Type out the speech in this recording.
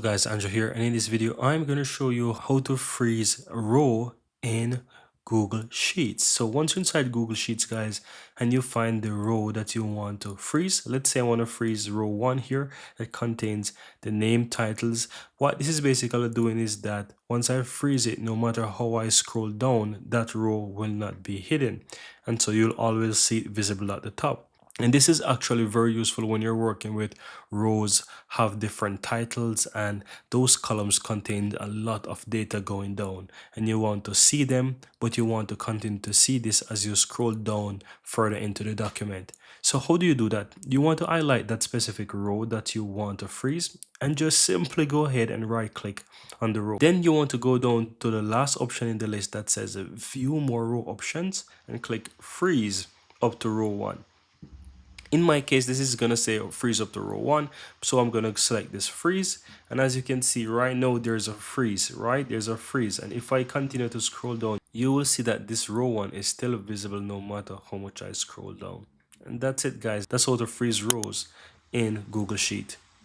Guys, Andrew here, and in this video I'm going to show you how to freeze a row in Google Sheets. So once you're inside Google Sheets, guys, and you find the row that you want to freeze, let's say I want to freeze row 1 here that contains the name titles. What this is basically doing is that once I freeze it, no matter how I scroll down, that row will not be hidden, and so you'll always see it visible at the top. And this is actually very useful when you're working with rows have different titles and those columns contain a lot of data going down, and you want to see them, but you want to continue to see this as you scroll down further into the document. So how do you do that? You want to highlight that specific row that you want to freeze and just simply go ahead and right click on the row. Then you want to go down to the last option in the list that says view more row options and click freeze up to row 1. In my case, this is going to say freeze up to row 1. So I'm going to select this freeze. And as you can see right now, there's a freeze, right? There's a freeze. And if I continue to scroll down, you will see that this row 1 is still visible no matter how much I scroll down. And that's it, guys. That's how to freeze rows in Google Sheet.